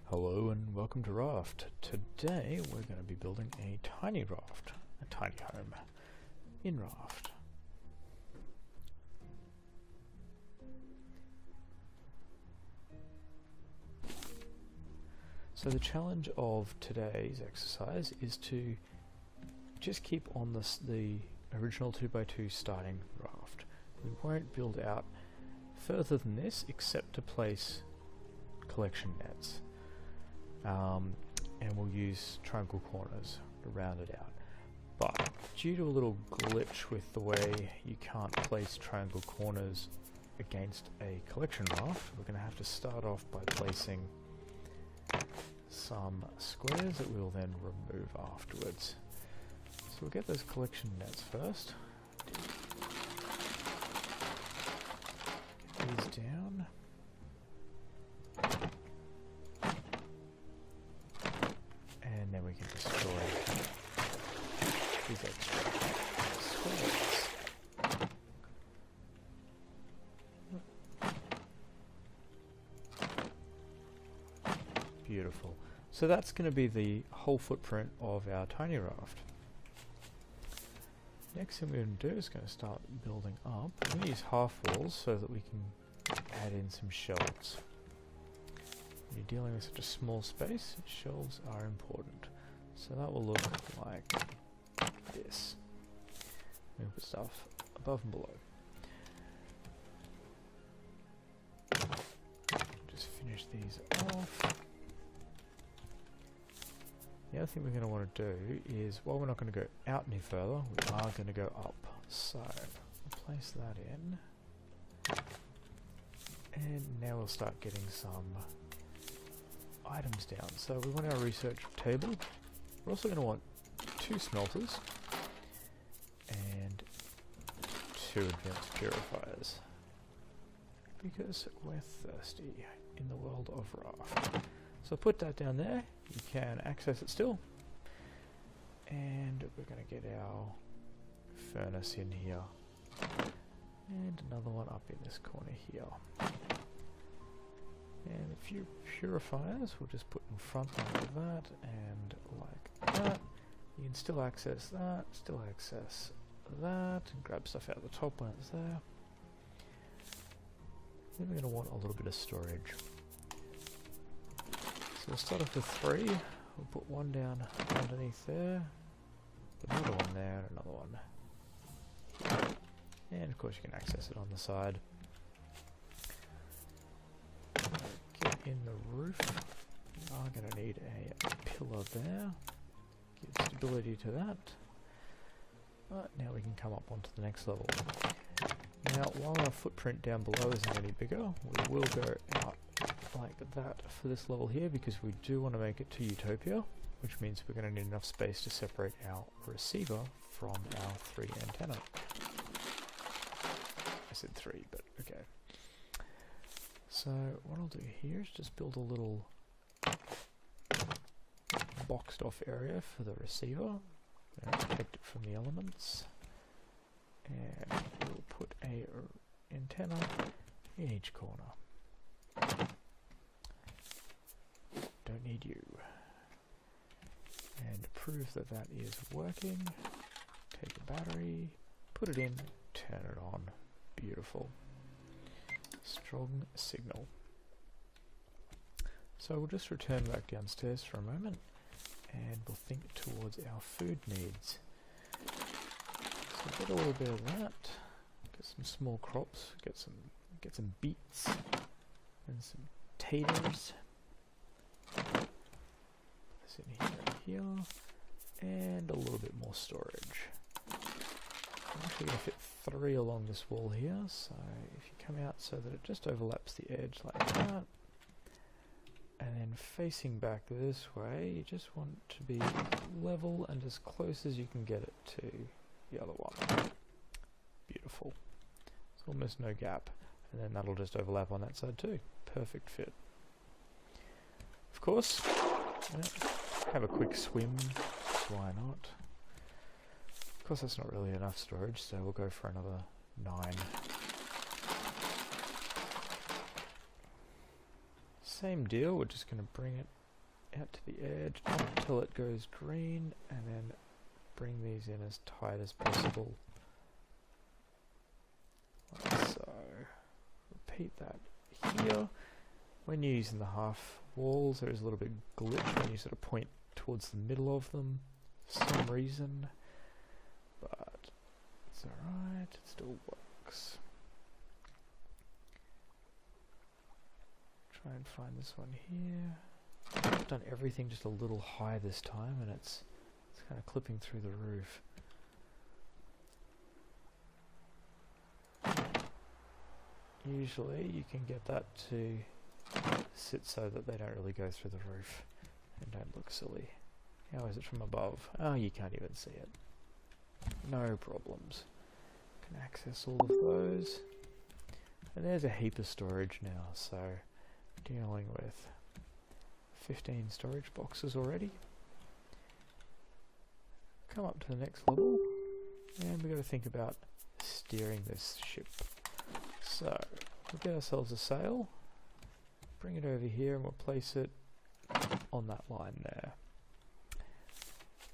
Hello and welcome to Raft. Today we're going to be building a tiny raft, a tiny home in Raft. So the challenge of today's exercise is to just keep on the original 2x2 starting raft. We won't build out further than this except to place collection nets. And we'll use triangle corners to round it out. But due to a little glitch with the way you can't place triangle corners against a collection raft, we're going to have to start off by placing some squares that we'll then remove afterwards. So we'll get those collection nets first. Get these down. And then we can destroy these extra squares. Beautiful. So that's going to be the whole footprint of our tiny raft. Next thing we're going to do is going to start building up. We're going to use half walls so that we can add in some shelves. When you're dealing with such a small space, shelves are important. So that will look like this. We'll put stuff above and below. Just finish these off. The other thing we're going to want to do is, while we're not going to go out any further, we are going to go up. So, we'll place that in. And now we'll start getting some items down. So we want our research table. We're also going to want 2 smelters and 2 advanced purifiers because we're thirsty in the world of Raft. So put that down there. You can access it still. And we're going to get our furnace in here. And another one up in this corner here. And a few purifiers we'll just put in front like that and like that. You can still access that, and grab stuff out of the top when it's there. Then we're going to want a little bit of storage. So we'll start off with 3. We'll put one down underneath there, put another one there, and another one here. And of course you can access it on the side. In the roof, we are going to need a pillar there, give stability to that. But now we can come up onto the next level. Now, while our footprint down below isn't any bigger, we will go out like that for this level here because we do want to make it to Utopia, which means we're going to need enough space to separate our receiver from our 3 antenna. I said 3, but okay. So what I'll do here is just build a little boxed off area for the receiver, protect it from the elements, and we'll put a antenna in each corner. Don't need you. And to prove that that is working, take a battery, put it in, turn it on. Beautiful. Strong signal. So we'll just return back downstairs for a moment and we'll think towards our food needs. So get a little bit of that, get some small crops, get some beets and some taters. Put this in here, and a little bit more storage. I'm actually going to fit 3 along this wall here, so if you come out so that it just overlaps the edge like that, and then facing back this way, you just want to be level and as close as you can get it to the other one. Beautiful. There's almost no gap, and then that'll just overlap on that side too. Perfect fit. Of course, have a quick swim, why not? Of course that's not really enough storage, so we'll go for another 9. Same deal, we're just going to bring it out to the edge, not until it goes green, and then bring these in as tight as possible. Like so. Repeat that here. When you're using the half walls, there is a little bit glitch when you sort of point towards the middle of them for some reason, but it's alright, it still works. Try and find this one here. I've done everything just a little high this time, and it's kind of clipping through the roof. Usually you can get that to sit so that they don't really go through the roof and don't look silly. How is it from above? Oh, you can't even see it. No problems. Can access all of those. And there's a heap of storage now, so dealing with 15 storage boxes already. Come up to the next level, and we've got to think about steering this ship. So, we'll get ourselves a sail, bring it over here, and we'll place it on that line there.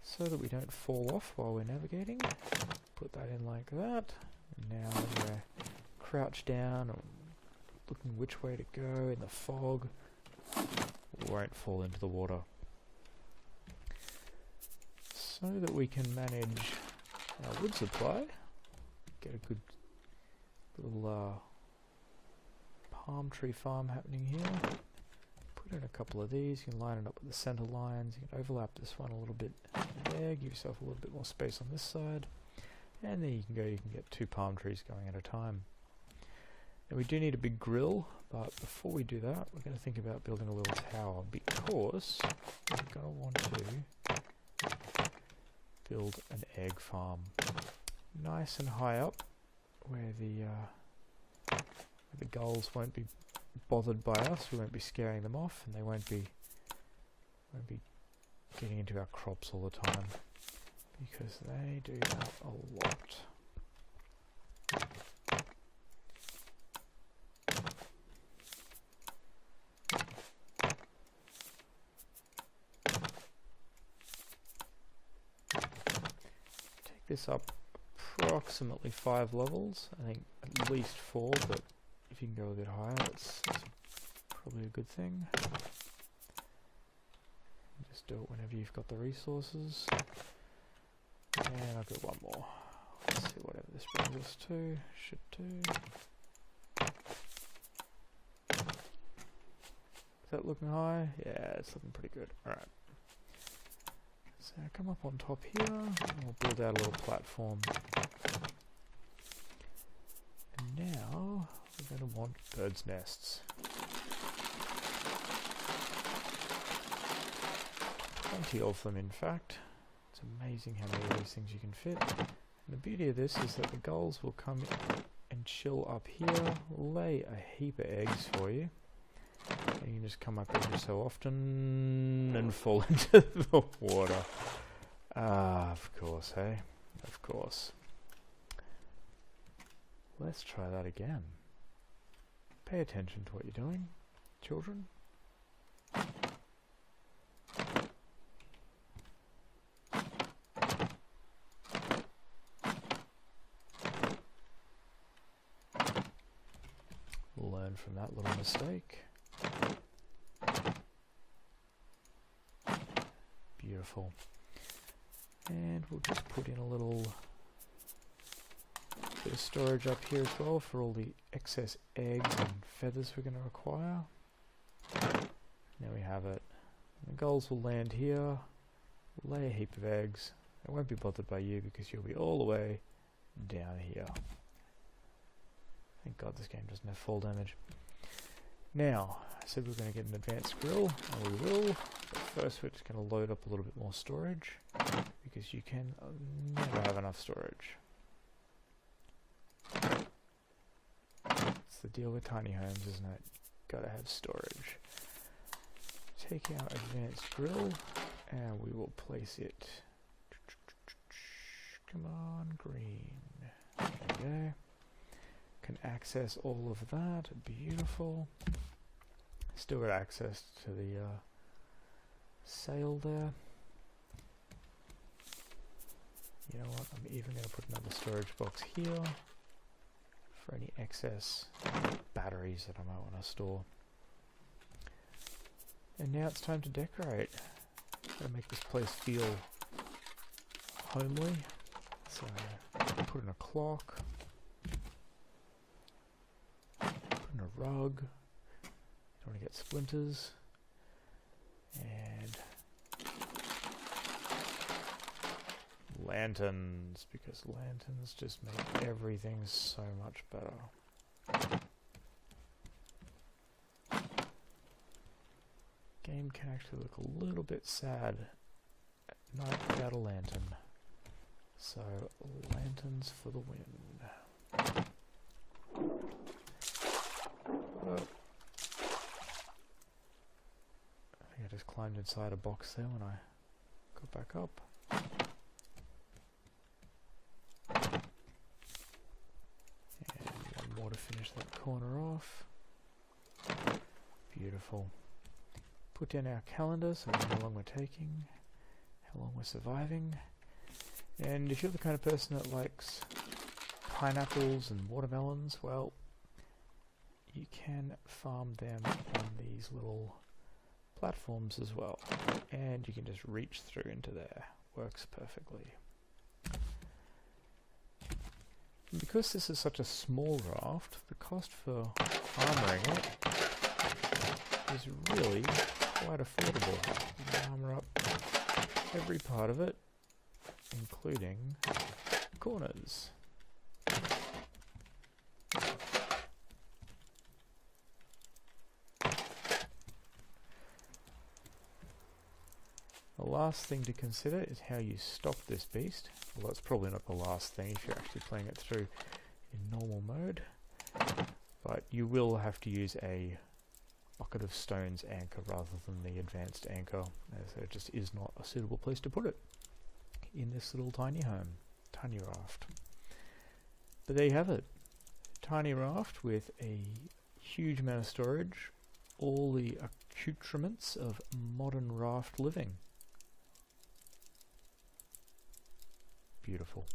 So that we don't fall off while we're navigating. Put that in like that. And now we're crouched down, or looking which way to go in the fog. We won't fall into the water. So that we can manage our wood supply. Get a good little palm tree farm happening here. Put in a couple of these. You can line it up with the center lines. You can overlap this one a little bit there. Give yourself a little bit more space on this side. And then you can get 2 palm trees going at a time. And we do need a big grill, but before we do that, we're going to think about building a little tower, because we're going to want to build an egg farm. Nice and high up, where the gulls won't be bothered by us. We won't be scaring them off, and they won't be getting into our crops all the time, because they do that a lot. Take this up approximately 5 levels. I think at least 4, but if you can go a bit higher, that's probably a good thing. Just do it whenever you've got the resources. And I'll do one more. Let's see whatever this brings us to. Should do. Is that looking high? Yeah, it's looking pretty good. Alright. So come up on top here, and we'll build out a little platform. And now we're going to want birds' nests. Plenty of them, in fact. It's amazing how many of these things you can fit. And the beauty of this is that the gulls will come and chill up here, lay a heap of eggs for you. And you can just come up every so often and fall into the water. Ah, of course, hey? Of course. Let's try that again. Pay attention to what you're doing, children. Learn from that little mistake. Beautiful. And we'll just put in a little bit of storage up here as well for all the excess eggs and feathers we're going to require. There we have it. The gulls will land here, lay a heap of eggs. They won't be bothered by you because you'll be all the way down here. Thank God this game doesn't have fall damage. Now, I said we're going to get an advanced grill, and we will. But first we're just going to load up a little bit more storage, because you can never have enough storage. It's the deal with tiny homes, isn't it? Gotta have storage. Take our advanced grill, and we will place it. Come on, green. There we go. Can access all of that. Beautiful. Still got access to sail there. You know what, I'm even going to put another storage box here for any excess batteries that I might want to store. And now it's time to decorate. Gotta make this place feel homely. So put in a clock, put in a rug, don't want to get splinters, and lanterns, because lanterns just make everything so much better. Game can actually look a little bit sad at night without a lantern. So, lanterns for the win. Oh. I think I just climbed inside a box there when I got back up. And one more to finish that corner off. Beautiful. Put down our calendar so we know how long we're taking, how long we're surviving. And if you're the kind of person that likes pineapples and watermelons, well, you can farm them on these little platforms as well. And you can just reach through into there. Works perfectly. And because this is such a small raft, the cost for armouring it is really quite affordable. You can armour up every part of it, including corners. The last thing to consider is how you stop this beast. Well, that's probably not the last thing if you're actually playing it through in normal mode, but you will have to use a bucket of stones anchor rather than the advanced anchor, as there just is not a suitable place to put it in this little tiny home, Tiny Raft. But there you have it, Tiny Raft with a huge amount of storage, all the accoutrements of modern raft living. Beautiful.